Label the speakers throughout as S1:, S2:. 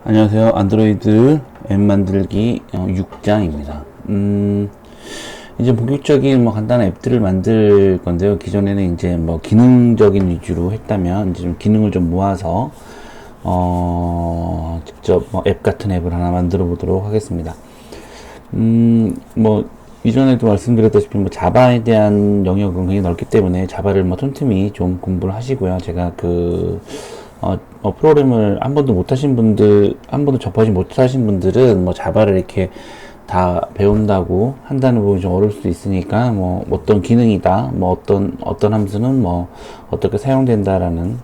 S1: 안녕하세요. 안드로이드 앱 만들기 6장입니다. 이제 본격적인 간단한 앱들을 만들 건데요. 기존에는 이제 기능적인 위주로 했다면 이제 좀 기능을 좀 모아서 직접 앱 같은 앱을 하나 만들어 보도록 하겠습니다. 이전에도 말씀드렸다시피 자바에 대한 영역은 굉장히 넓기 때문에 자바를 틈틈이 좀 공부를 하시고요. 제가 프로그램을 한 번도 못 하신 분들, 한 번도 접하지 못하신 분들은 자바를 이렇게 다 배운다고 한다는 부분이 좀 어려울 수도 있으니까 어떤 기능이다, 어떤 함수는 어떻게 사용된다라는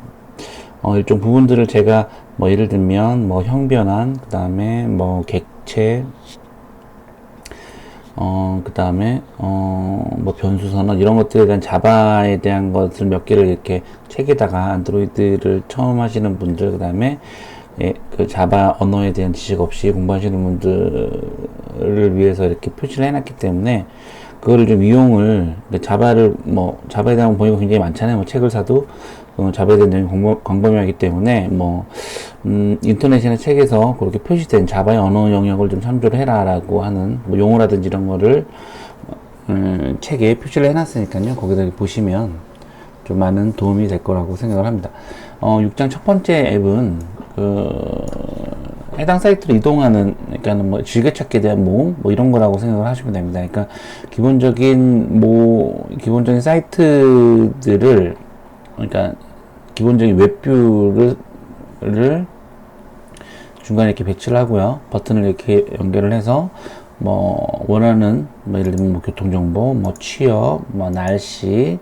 S1: 일종 부분들을 제가 예를 들면 형변환, 그 다음에 객체, 그 다음에 변수 선언 이런 것들에 대한 자바에 대한 것을 몇 개를 이렇게 책에다가 안드로이드를 처음 하시는 분들, 그 다음에 그 자바 언어에 대한 지식 없이 공부하시는 분들을 위해서 이렇게 표시를 해놨기 때문에 그거를 좀 이용을, 자바에 대한 범위가 굉장히 많잖아요. 책을 사도 자바에 대한 내용이 광범위하기 때문에 인터넷이나 책에서 그렇게 표시된 자바의 언어 영역을 좀 참조를 해라라고 하는 용어라든지 이런 거를 책에 표시를 해놨으니까요. 거기다 보시면 좀 많은 도움이 될 거라고 생각을 합니다. 6장 첫 번째 앱은 해당 사이트로 이동하는, 그러니까 즐겨찾기에 대한 모음 이런 거라고 생각을 하시면 됩니다. 그러니까 기본적인 사이트들을, 그러니까 기본적인 웹뷰를 중간에 이렇게 배치를 하고요. 버튼을 이렇게 연결을 해서 원하는 예를 들면 교통정보, 취업, 날씨,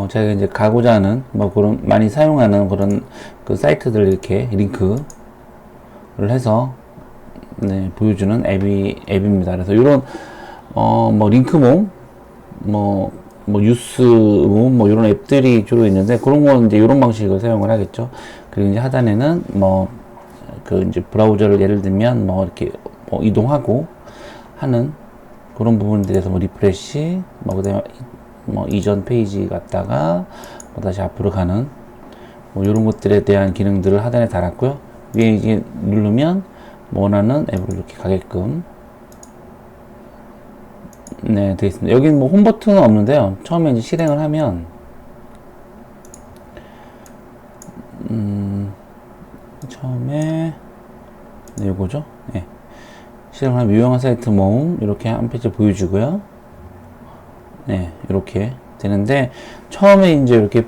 S1: 제가 이제 가고자 하는 그런 많이 사용하는 그런 그 사이트들 이렇게 링크를 해서 보여주는 앱입니다. 그래서 이런 링크 모음, 뉴스 모음, 이런 앱들이 주로 있는데, 그런 건 이제 이런 방식을 사용을 하겠죠. 그리고 이제 하단에는 이제 브라우저를 예를 들면 이렇게 이동하고 하는 그런 부분들에서 리프레시, 그다음에 이전 페이지 갔다가 다시 앞으로 가는 이런 것들에 대한 기능들을 하단에 달았고요. 위에 이제 누르면 원하는 앱으로 이렇게 가게끔 되어 있습니다. 여기는 홈 버튼은 없는데요. 처음에 이제 실행을 하면 처음에 요거죠. 실행을 하면 유용한 사이트 모음 이렇게 한 페이지 보여주고요. 이렇게 되는데, 처음에 이제 이렇게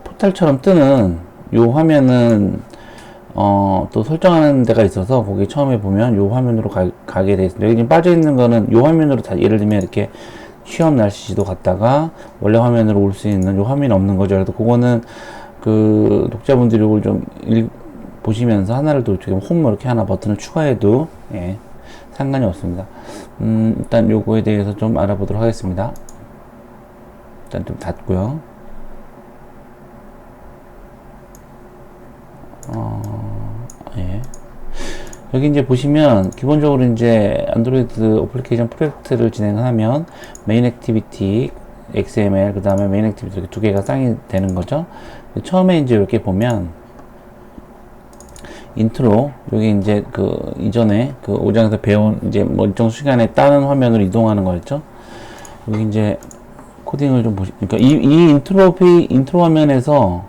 S1: 포탈처럼 뜨는 요 화면은 또 설정하는 데가 있어서 거기 처음에 보면 요 화면으로 가게 되어 있습니다. 여기 지금 빠져 있는 거는 요 화면으로 예를 들면 이렇게 취업 날씨지도 갔다가 원래 화면으로 올 수 있는 요 화면이 없는 거죠. 그래서 그거는 독자분들이 이걸 좀 보시면서 하나를 더 홈 이렇게 하나 버튼을 추가해도 상관이 없습니다. 일단 요거에 대해서 좀 알아보도록 하겠습니다. 일단 좀 닫고요. 여기 이제 보시면 기본적으로 이제 안드로이드 어플리케이션 프로젝트를 진행하면 메인 액티비티 XML, 그 다음에 메인 액티비티 이렇게 두 개가 쌍이 되는 거죠. 처음에 이제 이렇게 보면 인트로, 여기 이제 이전에 5장에서 배운 이제 일정 시간에 다른 화면으로 이동하는 거였죠. 여기 이제 코딩을 좀 그러니까 이 인트로 화면에서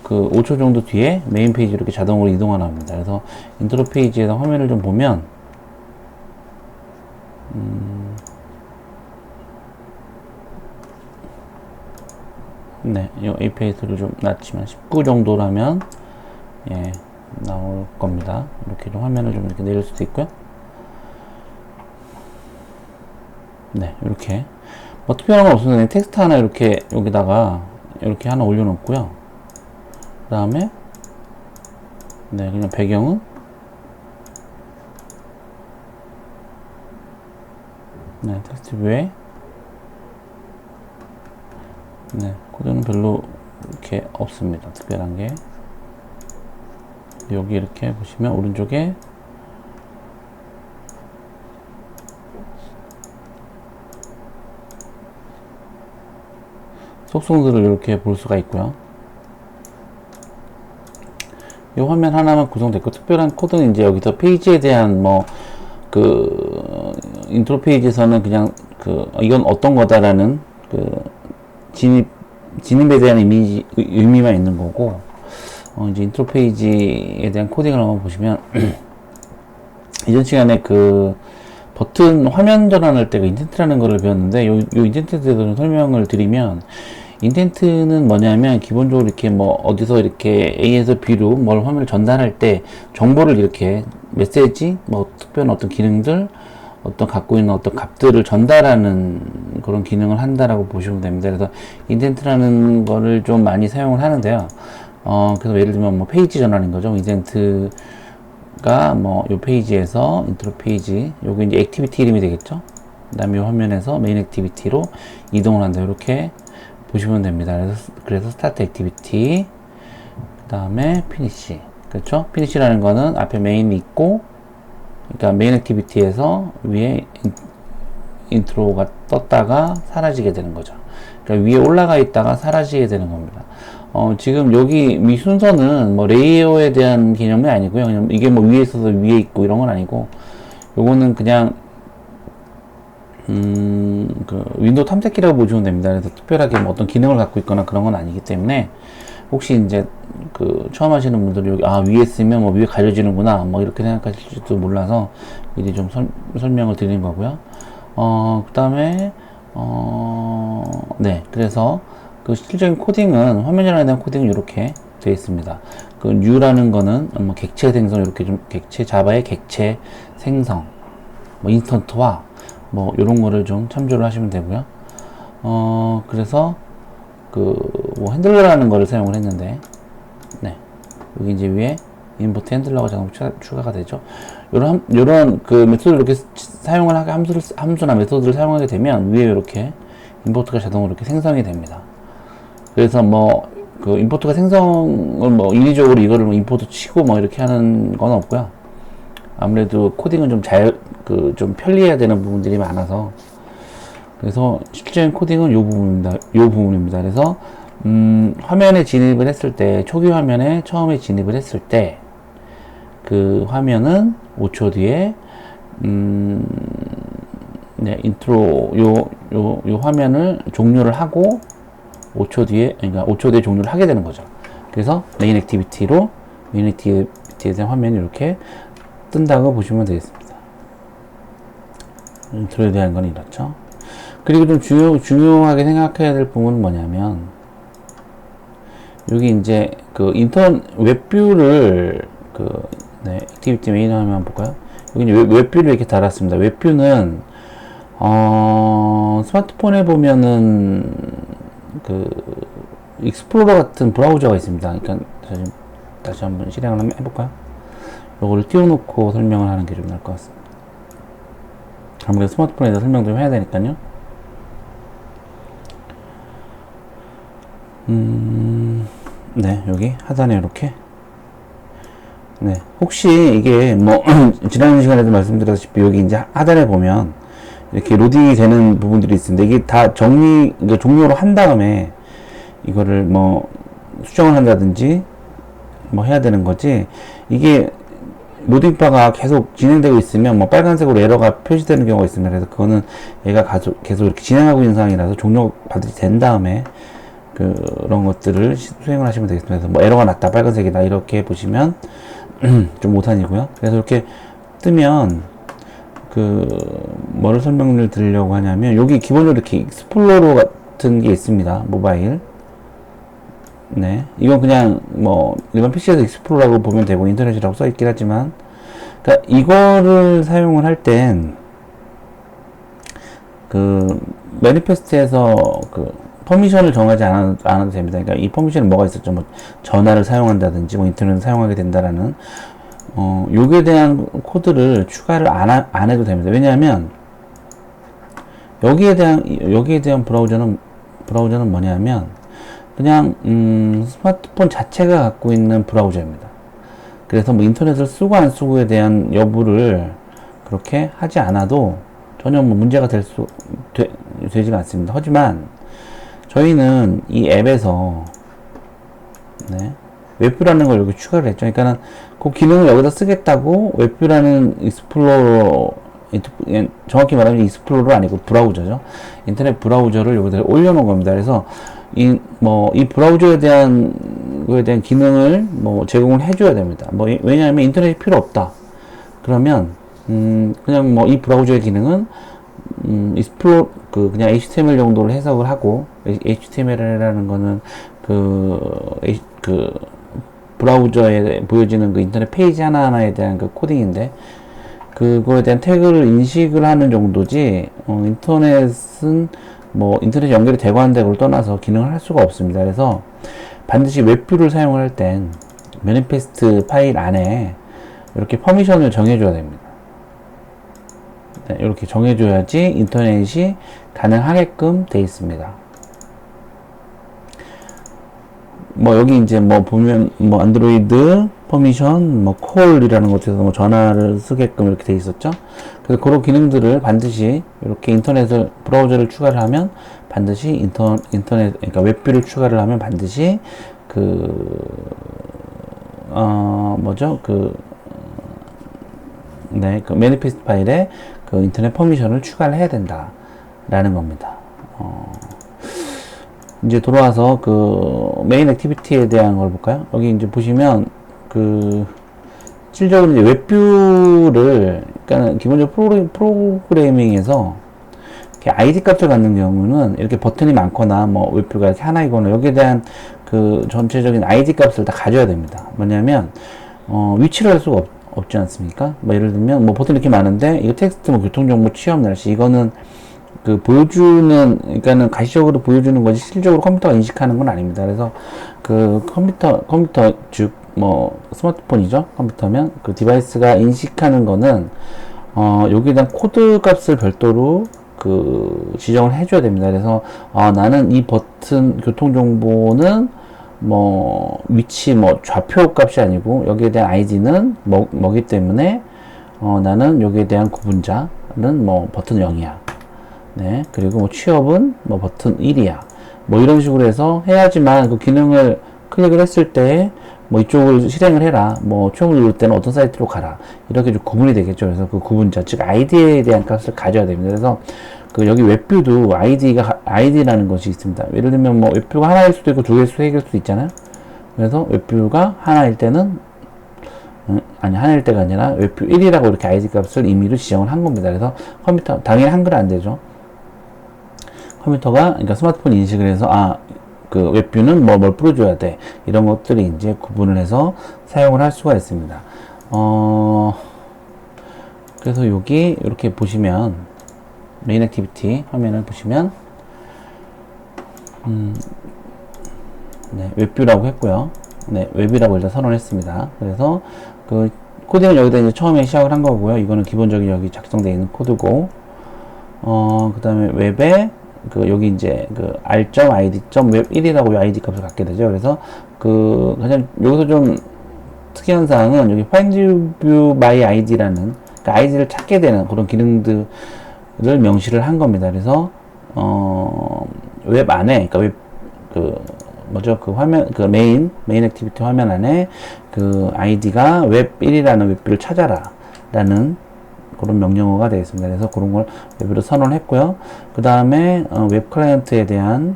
S1: 5초 정도 뒤에 메인 페이지로 이렇게 자동으로 이동하나 합니다. 그래서 인트로 페이지에서 화면을 좀 보면 이 API를 좀 낮추면 19 정도라면 나올 겁니다. 이렇게 좀 화면을 좀 이렇게 내릴 수도 있고요. 이렇게 특별한 건 없었는데 텍스트 하나 이렇게 여기다가 이렇게 하나 올려놓고요. 그 다음에 그냥 배경은 텍스트 뷰에 코드는 별로 이렇게 없습니다. 특별한 게 여기 이렇게 보시면 오른쪽에 속성들을 이렇게 볼 수가 있고요. 이 화면 하나만 구성됐고, 특별한 코드는 이제 여기서 페이지에 대한 인트로 페이지에서는 그냥 이건 어떤 거다라는 진입에 대한 의미만 있는 거고, 이제 인트로 페이지에 대한 코딩을 한번 보시면, 이전 시간에 버튼 화면 전환할 때 인텐트라는 거를 배웠는데, 요 인텐트에 대해서 설명을 드리면, 인텐트는 뭐냐면 기본적으로 이렇게 어디서 이렇게 A에서 B로 뭘 화면을 전달할 때 정보를 이렇게 메시지 특별한 어떤 기능들 갖고 있는 어떤 값들을 전달하는 그런 기능을 한다라고 보시면 됩니다. 그래서 인텐트라는 거를 좀 많이 사용을 하는데요. 그래서 예를 들면 페이지 전환인 거죠. 인텐트가 요 페이지에서 인트로 페이지, 요게 이제 액티비티 이름이 되겠죠. 그 다음에 요 화면에서 메인 액티비티로 이동을 한다. 이렇게 보시면 됩니다. 그래서 스타트 액티비티, 그 다음에 피니시. 그렇죠? 피니시라는 거는 앞에 메인이 있고, 그러니까 메인 액티비티에서 위에 인트로가 떴다가 사라지게 되는 거죠. 그러니까 위에 올라가 있다가 사라지게 되는 겁니다. 지금 여기 위 순서는 레이어에 대한 개념이 아니고요. 그냥 이게 위에 있어서 위에 있고 이런 건 아니고, 요거는 그냥 윈도우 탐색기라고 보시면 됩니다. 그래서 특별하게 어떤 기능을 갖고 있거나 그런 건 아니기 때문에, 혹시 이제 처음 하시는 분들이 여기 위에 쓰면 위에 가려지는구나 이렇게 생각하실지도 몰라서 미리 좀 설명을 드리는 거고요. 그 다음에 네, 그래서 실질적인 코딩은 화면 전환에 대한 코딩은 이렇게 되어 있습니다. new라는 거는 객체 생성, 이렇게 좀 자바의 객체 생성, 인스턴트화 요런 거를 좀 참조를 하시면 되고요. 그래서 핸들러라는 거를 사용을 했는데, 네, 여기 이제 위에 임포트 핸들러가 자동 추가가 되죠. 요런 메소드를 이렇게 사용을 하게, 함수나 메소드를 사용하게 되면 위에 이렇게 임포트가 자동으로 이렇게 생성이 됩니다. 그래서 임포트가 생성을 인위적으로 이거를 임포트 치고 이렇게 하는 건 없고요. 아무래도 코딩은 좀 편리해야 되는 부분들이 많아서, 그래서 실제적인 코딩은 요 부분입니다. 그래서 화면에 진입을 했을 때, 초기 화면에 처음에 진입을 했을 때 화면은 5초 뒤에 네, 인트로 요 화면을 종료를 하고 5초 뒤에, 그러니까 5초 뒤에 종료를 하게 되는 거죠. 그래서 메인 액티비티에 대한 화면이 이렇게 뜬다고 보시면 되겠습니다. 인트로에 대한 건 이렇죠. 그리고 좀 중요하게 생각해야 될 부분은 뭐냐면, 여기 이제 웹뷰를 네, 액티비티 메인 화면 볼까요? 여기 이제 웹뷰를 이렇게 달았습니다. 웹뷰는 스마트폰에 보면은 익스플로러 같은 브라우저가 있습니다. 그러니까 다시 한번 실행을 한번 해볼까요? 요거를 띄워놓고 설명을 하는 게 좀 나을 것 같습니다. 아무래도 스마트폰에다 설명 좀 해야 되니까요. 네, 여기 하단에 이렇게. 네, 혹시 이게 지난 시간에도 말씀드렸다시피 여기 이제 하단에 보면 이렇게 로딩이 되는 부분들이 있습니다. 이게 다 종료를 한 다음에 이거를 수정을 한다든지 해야 되는 거지, 이게 로딩바가 계속 진행되고 있으면 빨간색으로 에러가 표시되는 경우가 있습니다. 그래서 그거는 얘가 계속 이렇게 진행하고 있는 상황이라서 종료 받이 된 다음에 그런 것들을 수행을 하시면 되겠습니다. 그래서 에러가 났다, 빨간색이다, 이렇게 보시면 좀 오산이고요. 그래서 이렇게 뜨면 뭐를 설명을 드리려고 하냐면, 여기 기본적으로 이렇게 익스플로러 같은 게 있습니다. 모바일. 네, 이건 그냥 일반 PC에서 익스플로러라고 보면 되고 인터넷이라고 써 있긴 하지만, 그러니까 이거를 사용을 할 땐 매니페스트에서 퍼미션을 정하지 않아도 됩니다. 그러니까 이 퍼미션은 뭐가 있었죠? 전화를 사용한다든지 인터넷을 사용하게 된다라는 요게 대한 코드를 추가를 안 해도 됩니다. 왜냐하면 여기에 대한 브라우저는 뭐냐면 그냥 스마트폰 자체가 갖고 있는 브라우저입니다. 그래서 인터넷을 쓰고 안 쓰고에 대한 여부를 그렇게 하지 않아도 전혀 문제가 되지가 않습니다. 하지만 저희는 이 앱에서, 네, 웹뷰라는 걸 여기 추가를 했죠. 그러니까는 그 기능을 여기다 쓰겠다고 웹뷰라는 익스플로러, 정확히 말하면 익스플로러 아니고 브라우저죠. 인터넷 브라우저를 여기다 올려놓은 겁니다. 그래서 이 브라우저에 대한 거에 대한 기능을 제공을 해줘야 됩니다. 왜냐하면 인터넷이 필요 없다. 그러면 그냥 이 브라우저의 기능은 그냥 HTML 정도로 해석을 하고, HTML이라는 거는 브라우저에 보여지는 그 인터넷 페이지 하나하나에 대한 그 코딩인데, 그거에 대한 태그를 인식을 하는 정도지, 인터넷은 인터넷 연결이 되고 안 되고를 떠나서 기능을 할 수가 없습니다. 그래서 반드시 웹뷰를 사용을 할 땐 매니페스트 파일 안에 이렇게 퍼미션을 정해줘야 됩니다. 네, 이렇게 정해줘야지 인터넷이 가능하게끔 되어 있습니다. 여기 이제 보면 안드로이드 퍼미션 콜이라는 곳에서 전화를 쓰게끔 이렇게 되어 있었죠. 그래서 그런 기능들을 반드시 이렇게 브라우저를 추가를 하면 반드시 그러니까 웹뷰를 추가를 하면 반드시 그 매니페스트 파일에 그 인터넷 퍼미션을 추가를 해야 된다라는 겁니다. 이제 돌아와서 그 메인 액티비티에 대한 걸 볼까요? 여기 이제 보시면 실질적으로 이제 웹뷰를, 그러니까 기본적으로 프로그래밍에서 이렇게 ID 값을 갖는 경우는 이렇게 버튼이 많거나 웹뷰가 이렇게 하나이거나 여기에 대한 그 전체적인 ID 값을 다 가져야 됩니다. 뭐냐면 위치를 할 수가 없지 않습니까? 예를 들면 버튼이 이렇게 많은데 이거 텍스트 교통정보 취업 날씨 이거는 그러니까는 가시적으로 보여주는 거지 실질적으로 컴퓨터가 인식하는 건 아닙니다. 그래서 그 컴퓨터 즉 스마트폰이죠. 컴퓨터면 그 디바이스가 인식하는 거는 여기에 대한 코드 값을 별도로 지정을 해줘야 됩니다. 그래서 나는 이 버튼 교통정보는 위치 좌표 값이 아니고 여기에 대한 ID는 뭐기 때문에 나는 여기에 대한 구분자는 버튼 0이야. 네, 그리고 취업은 버튼 1이야. 이런 식으로 해서 해야지만 그 기능을 클릭을 했을 때 이쪽을 실행을 해라. 취업을 누를 때는 어떤 사이트로 가라. 이렇게 좀 구분이 되겠죠. 그래서 그 구분자, 즉 ID에 대한 값을 가져야 됩니다. 그래서 여기 웹뷰도 ID라는 것이 있습니다. 예를 들면 웹뷰가 하나일 수도 있고 두 개일 수도 세 개일 수도 있잖아요. 그래서 웹뷰가 하나일 때는 하나일 때가 아니라 웹뷰 1이라고 이렇게 ID 값을 임의로 지정을 한 겁니다. 그래서 컴퓨터 당연히 한글은 안 되죠. 컴퓨터가 그러니까 스마트폰 인식을 해서 그 웹뷰는 뭘 풀어줘야 돼. 이런 것들이 이제 구분을 해서 사용을 할 수가 있습니다. 그래서 여기 이렇게 보시면 메인 액티비티 화면을 보시면 네, 웹뷰라고 했고요. 네, 웹이라고 일단 선언했습니다. 그래서 그 코딩은 여기다 이제 처음에 시작을 한 거고요. 이거는 기본적인 여기 작성되어 있는 코드고, 그 다음에 웹에 여기 이제 r.id.web1이라고 id 값을 갖게 되죠. 그래서 그냥 여기서 좀 특이한 사항은 여기 find view my id라는 id를 찾게 되는 그런 기능들을 명시를 한 겁니다. 그래서 웹 안에 화면 메인 액티비티 화면 안에 id가 웹1이라는 웹뷰를 찾아라 라는 그런 명령어가 되겠습니다. 그래서 그런 걸 웹으로 선언했고요. 그 다음에 웹 클라이언트에 대한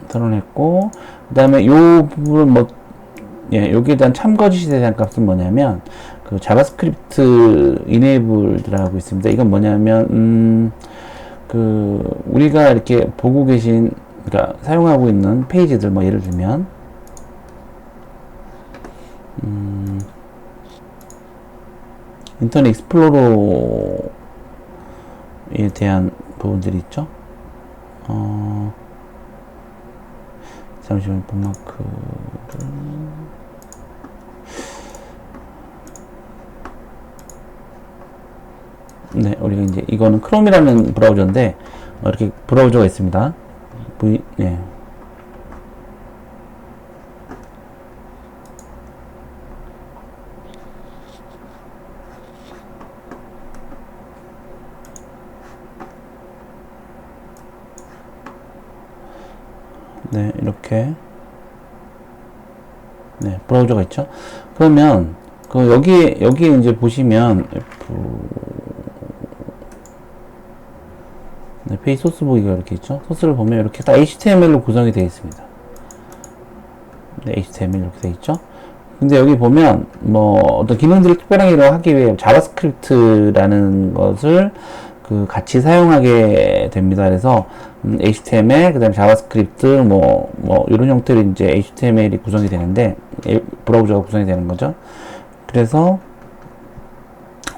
S1: 선언했고, 그 다음에 요 부분 여기에 대한 참고 지시에 대한 값은 뭐냐면 자바스크립트 enabled라고 있습니다. 이건 뭐냐면 우리가 이렇게 보고 계신 그러니까 사용하고 있는 페이지들 예를 들면 인터넷 익스플로러에 대한 부분들이 있죠. 잠시만 북마크를 네, 우리가 이제 이거는 크롬이라는 브라우저인데 이렇게 브라우저가 있습니다. 네. 네, 이렇게 네, 브라우저가 있죠. 그러면 그 여기에 이제 보시면 네, 페이지 소스 보기가 이렇게 있죠. 소스를 보면 이렇게 다 HTML로 구성이 되어 있습니다. 네, HTML 이렇게 되어 있죠. 근데 여기 보면 뭐 어떤 기능들을 특별하게 하기 위해 자바스크립트라는 것을 그 같이 사용하게 됩니다. 그래서 HTML 그다음에 자바스크립트 뭐 이런 형태로 이제 HTML이 구성이 되는데 브라우저가 구성이 되는 거죠. 그래서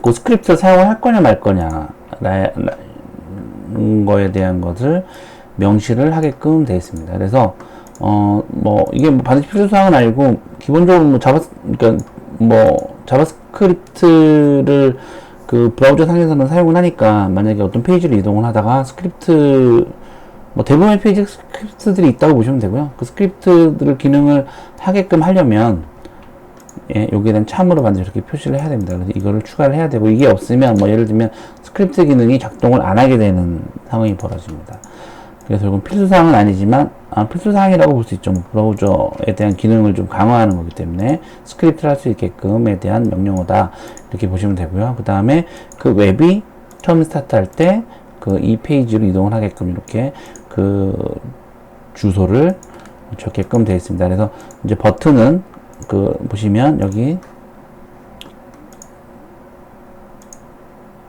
S1: 그 스크립트를 사용할 거냐 말 거냐 거에 대한 것을 명시를 하게끔 되어 있습니다. 그래서 뭐 이게 뭐 반드시 필수사항은 아니고 기본적으로 뭐 자바스크립트를 그 브라우저 상에서는 사용을 하니까 만약에 어떤 페이지를 이동을 하다가 스크립트 뭐 대부분의 페이지 스크립트들이 있다고 보시면 되고요. 그 스크립트들 기능을 하게끔 하려면 여기에 대한 참으로 반드시 이렇게 표시를 해야 됩니다. 그래서 이거를 추가를 해야 되고 이게 없으면 뭐 예를 들면 스크립트 기능이 작동을 안 하게 되는 상황이 벌어집니다. 그래서 이건 필수사항은 아니지만 필수사항이라고 볼 수 있죠. 브라우저에 대한 기능을 좀 강화하는 거기 때문에 스크립트를 할 수 있게끔에 대한 명령어다 이렇게 보시면 되고요. 그 다음에 그 웹이 처음 스타트할 때 그 이 페이지로 이동을 하게끔 이렇게 그 주소를 적게끔 되어 있습니다. 그래서 이제 버튼은 그 보시면 여기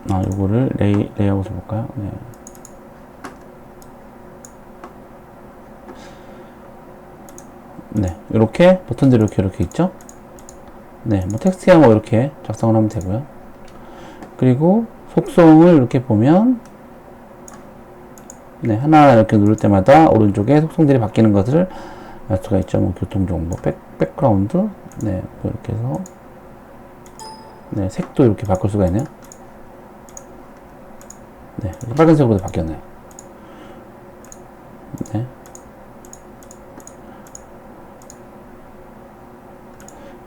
S1: 요거를 레이아웃을 볼까요? 네. 네, 이렇게 버튼들이 이렇게 있죠. 네, 뭐 텍스트야 뭐 이렇게 작성을 하면 되고요. 그리고 속성을 이렇게 보면 네, 하나 이렇게 누를 때마다 오른쪽에 속성들이 바뀌는 것을 알 수가 있죠. 뭐 교통정보, 백그라운드, 네, 뭐 이렇게 해서 네, 색도 이렇게 바꿀 수가 있네요. 네, 빨간색으로 바뀌었네요. 네.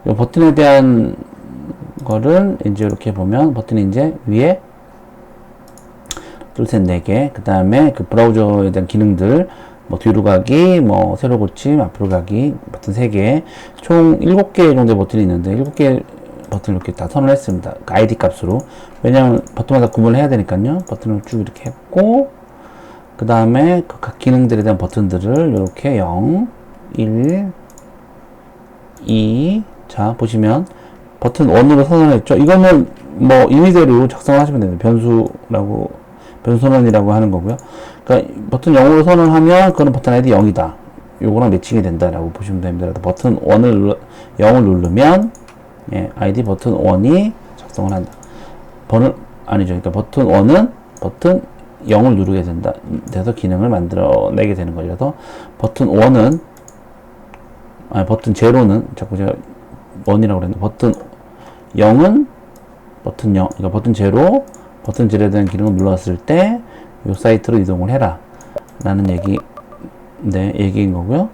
S1: 이 버튼에 대한 거를 이제 이렇게 보면 버튼이 이제 위에 둘, 셋, 네 개, 그 다음에 그 브라우저에 대한 기능들, 뭐 뒤로 가기, 뭐 세로 고침, 앞으로 가기, 버튼 3개, 총 7개 정도의 버튼이 있는데 7개 버튼을 이렇게 다 선언을 했습니다. 그 아이디 값으로. 왜냐면 버튼마다 구분을 해야 되니까요. 버튼을 쭉 이렇게 했고, 그 다음에 그 각 기능들에 대한 버튼들을 이렇게 0, 1, 2, 자, 보시면 버튼 1으로 선언했죠. 이거는 뭐 임의대로 작성을 하시면 됩니다. 변수 선언이라고 하는 거고요. 그러니까 버튼 0으로 선언하면 그거는 버튼 아이디 0이다. 요거랑 매칭이 된다라고 보시면 됩니다. 그래서 버튼 0을 누르면 아이디 버튼 1이 작성을 한다. 아니죠. 그러니까 버튼 1은 버튼 0을 누르게 된다. 돼서 기능을 만들어내게 되는 거죠. 그래서 버튼 1은 버튼 0는 자꾸 제가 1이라고 그랬는데 버튼 0은 버튼 0, 그러니까 버튼 0, 버튼 0에 대한 기능을 눌렀을 때 이 사이트로 이동을 해라 라는 얘기인 거고요.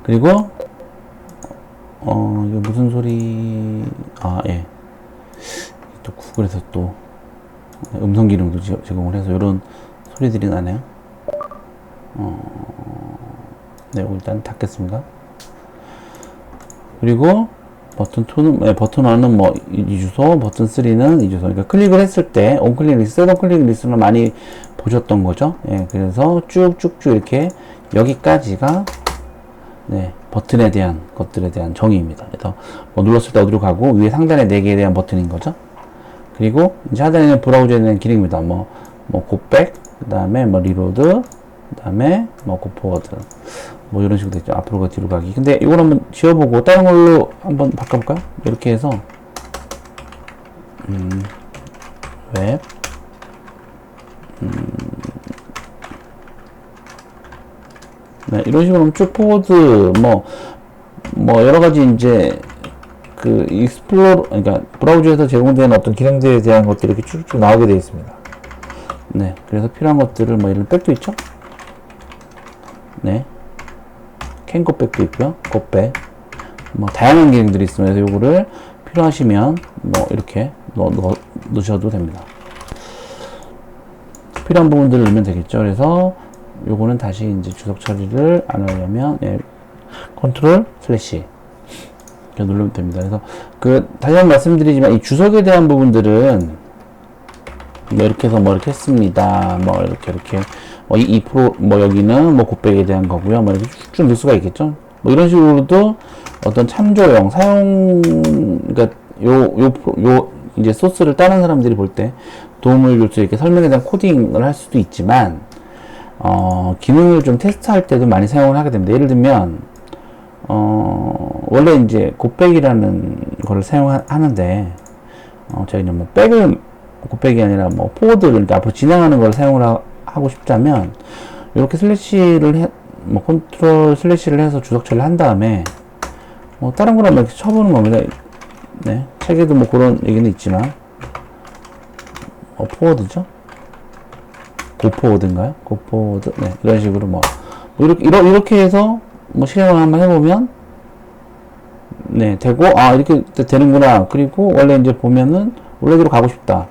S1: 그리고 이거 무슨 소리 예, 또 구글에서 또 음성 기능도 제공을 해서 이런 소리들이 나네요. 네, 일단 닫겠습니다. 그리고 버튼 2는, 버튼 1은 뭐, 이 주소, 버튼 3는 이 주소. 그러니까 클릭을 했을 때, 온클릭 리스트, 셋온 클릭 리스트를 많이 보셨던 거죠. 예, 그래서 쭉쭉쭉 이렇게, 여기까지가, 네, 버튼에 대한 것들에 대한 정의입니다. 그래서 뭐 눌렀을 때 어디로 가고, 위에 상단에 4개에 대한 버튼인 거죠. 그리고, 이제 하단에는 브라우저에 대한 기능입니다. 뭐 고백, 그 다음에 뭐 리로드, 그 다음에 뭐 고포워드. 뭐 이런 식으로 됐죠. 앞으로 가 뒤로 가기. 근데 이걸 한번 지워보고 다른 걸로 한번 바꿔볼까요? 이렇게 해서 웹 네, 이런 식으로 쭉 포워드 뭐 여러 가지 이제 그 익스플로러, 그러니까 브라우저에서 제공되는 어떤 기능들에 대한 것들이 이렇게 쭉쭉 나오게 되어 있습니다. 네, 그래서 필요한 것들을 뭐 이런 백도 있죠. 네. 캔코백도 있고요. 곱백. 뭐 다양한 기능들이 있습니다. 그래서 요거를 필요하시면 뭐 이렇게 넣으셔도 됩니다. 필요한 부분들을 넣으면 되겠죠. 그래서 요거는 다시 이제 주석 처리를 안 하려면 컨트롤 슬래시 이렇게 누르면 됩니다. 그래서 다시 한번 말씀드리지만 이 주석에 대한 부분들은 뭐 이렇게 해서 뭐 이렇게 했습니다. 뭐 이렇게 뭐 이 프로 뭐 여기는 뭐 곱백에 대한 거고요. 뭐 이렇게 쭉쭉 넣을 수가 있겠죠. 뭐 이런 식으로도 어떤 참조용 그러니까 요 이제 소스를 다른 사람들이 볼 때 도움을 줄 수 있게 설명에 대한 코딩을 할 수도 있지만 기능을 좀 테스트할 때도 많이 사용을 하게 됩니다. 예를 들면 원래 이제 곱백이라는 거를 사용하는데 저희는 뭐 백을 곱백이 아니라 뭐 포워드 그러니까 앞으로 진행하는 걸 사용을 하고 싶다면 이렇게 슬래시를 뭐 컨트롤 슬래시를 해서 주석 처리를 한 다음에 뭐 다른 거랑 이렇게 쳐보는 겁니다. 네, 책에도 뭐 그런 얘기는 있지만 포워드죠? 고포워드인가요? 고포워드? 네, 이런 식으로 이렇게 해서 뭐 실행을 한번 해보면 네, 되고 이렇게 되는구나. 그리고 원래 이제 보면은 원래대로 가고 싶다.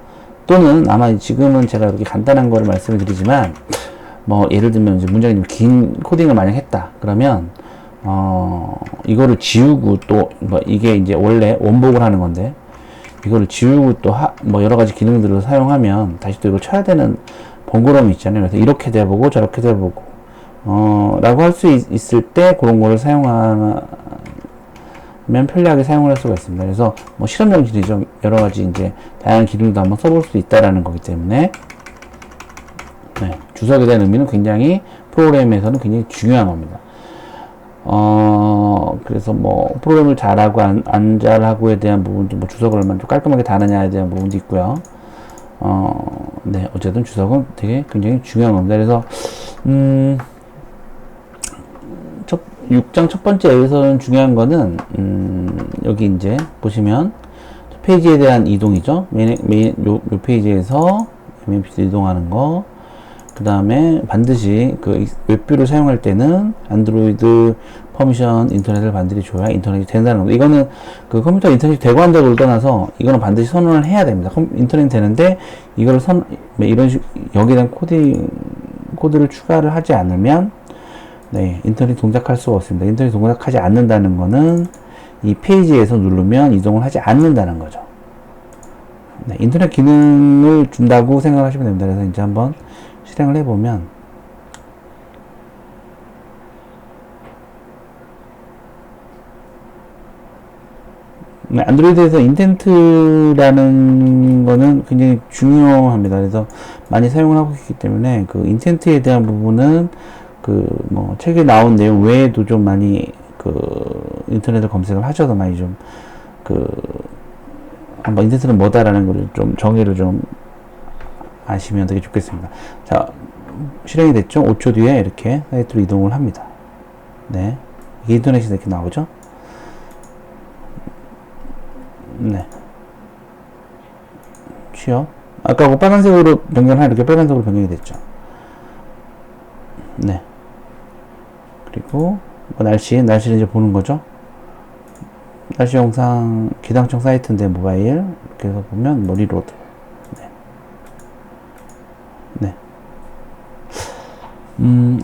S1: 또는 아마 지금은 제가 이렇게 간단한 거를 말씀을 드리지만 뭐 예를 들면 이제 문장이 긴 코딩을 만약 했다. 그러면 이거를 지우고 또 뭐 이게 이제 원래 원복을 하는 건데 이거를 지우고 또 뭐 여러 가지 기능들을 사용하면 다시 또 이걸 쳐야 되는 번거로움이 있잖아요. 그래서 이렇게 돼보고 저렇게 돼보고 라고 할 수 있을 때 그런 거를 사용하면 편리하게 사용을 할 수가 있습니다. 그래서 뭐 실험용 기능이죠. 여러 가지 이제 다양한 기능도 한번 써볼 수 있다라는 거기 때문에 네, 주석에 대한 의미는 굉장히 프로그램에서는 굉장히 중요한 겁니다. 그래서 뭐 프로그램을 잘하고 안 잘하고에 대한 부분도 뭐 주석을 얼마나 좀 깔끔하게 다느냐에 대한 부분도 있고요. 네, 어쨌든 주석은 되게 굉장히 중요한 겁니다. 그래서 6장 첫 번째에서는 중요한 거는 여기 이제 보시면 페이지에 대한 이동이죠. 요 페이지에서 메인 페이지 이동하는 거. 그 다음에 반드시 그 웹뷰를 사용할 때는 안드로이드 퍼미션 인터넷을 반드시 줘야 인터넷이 된다는 겁니다. 이거는 그 컴퓨터 인터넷이 되고 안 되고를 떠나서 이거는 반드시 선언을 해야 됩니다. 인터넷이 되는데 이걸 이런 여기에 대한 코드를 추가를 하지 않으면 네, 인터넷 동작할 수가 없습니다. 인터넷 동작하지 않는다는 거는 이 페이지에서 누르면 이동을 하지 않는다는 거죠. 네, 인터넷 기능을 준다고 생각하시면 됩니다. 그래서 이제 한번 실행을 해보면 네, 안드로이드에서 인텐트라는 거는 굉장히 중요합니다. 그래서 많이 사용을 하고 있기 때문에 그 인텐트에 대한 부분은 뭐 책에 나온 내용 외에도 좀 많이 인터넷을 검색을 하셔서 많이 좀 한번 인텐트는 뭐다라는 걸 좀 정의를 좀 아시면 되게 좋겠습니다. 자, 실행이 됐죠? 5초 뒤에 이렇게 사이트로 이동을 합니다. 네. 이게 인터넷이 이렇게 나오죠? 네. 취업. 아까 빨간색으로 변경을 이렇게 빨간색으로 변경이 됐죠? 네. 그리고 날씨를 이제 보는 거죠. 날씨 영상 기상청 사이트인데 모바일 이렇게 해서 보면 리로드. 네.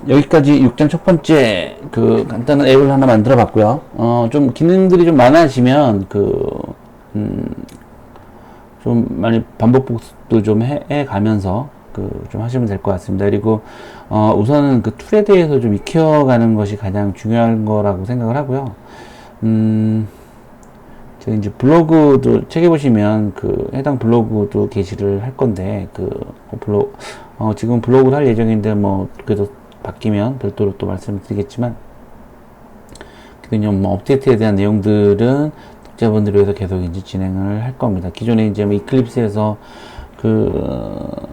S1: 여기까지 6장 첫 번째 간단한 앱을 하나 만들어 봤고요. 좀 기능들이 좀 많아지면 좀 많이 반복 복습도 좀 해 가면서 좀 하시면 될 것 같습니다. 그리고 우선은 툴에 대해서 좀 익혀가는 것이 가장 중요한 거라고 생각을 하고요. 제가 이제 블로그도 책에 보시면 해당 블로그도 게시를 할 건데 지금 블로그를 할 예정인데 뭐 그래도 바뀌면 별도로 또 말씀을 드리겠지만 그냥 뭐 업데이트에 대한 내용들은 독자분들을 위해서 계속 이제 진행을 할 겁니다. 기존에 이제 뭐 이클립스에서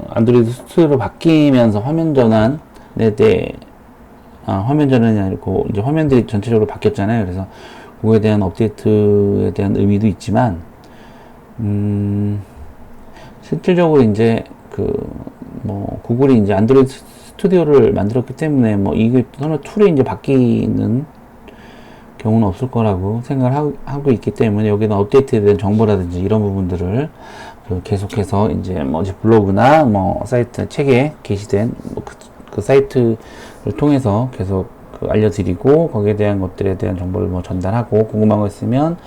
S1: 안드로이드 스튜디오로 바뀌면서 화면 전환에 대해 화면 전환이 아니고 이제 화면들이 전체적으로 바뀌었잖아요. 그래서 그거에 대한 업데이트에 대한 의미도 있지만 실질적으로 이제 뭐 구글이 이제 안드로이드 스튜디오를 만들었기 때문에 뭐 이게 어느 툴이 이제 바뀌는 경우는 없을 거라고 생각을 하고 있기 때문에 여기는 업데이트에 대한 정보라든지 이런 부분들을 계속해서 이제 뭐 블로그나 뭐 사이트 책에 게시된 그 사이트를 통해서 계속 그 알려드리고 거기에 대한 것들에 대한 정보를 뭐 전달하고 궁금한 거 있으면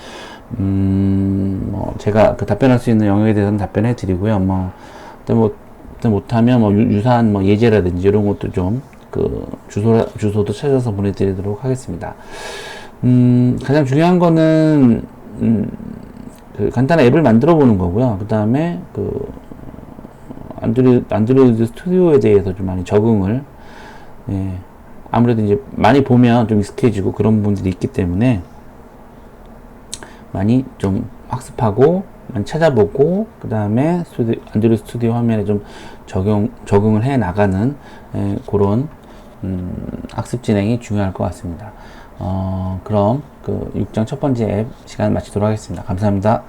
S1: 뭐 제가 그 답변할 수 있는 영역에 대해서는 답변해 드리고요. 또 못하면 뭐 유사한 뭐 예제라든지 이런 것도 좀 그 주소도 찾아서 보내드리도록 하겠습니다. 가장 중요한 거는 그 간단한 앱을 만들어 보는 거고요. 그 다음에 그 안드로이드 스튜디오에 대해서 좀 많이 적응을, 예, 아무래도 이제 많이 보면 좀 익숙해지고 그런 부분들이 있기 때문에 많이 좀 학습하고 많이 찾아보고 그 다음에 안드로이드 스튜디오 화면에 좀 적응을 해 나가는, 예, 그런 학습 진행이 중요할 것 같습니다. 그럼 그 6장 첫 번째 앱 시간 마치도록 하겠습니다. 감사합니다.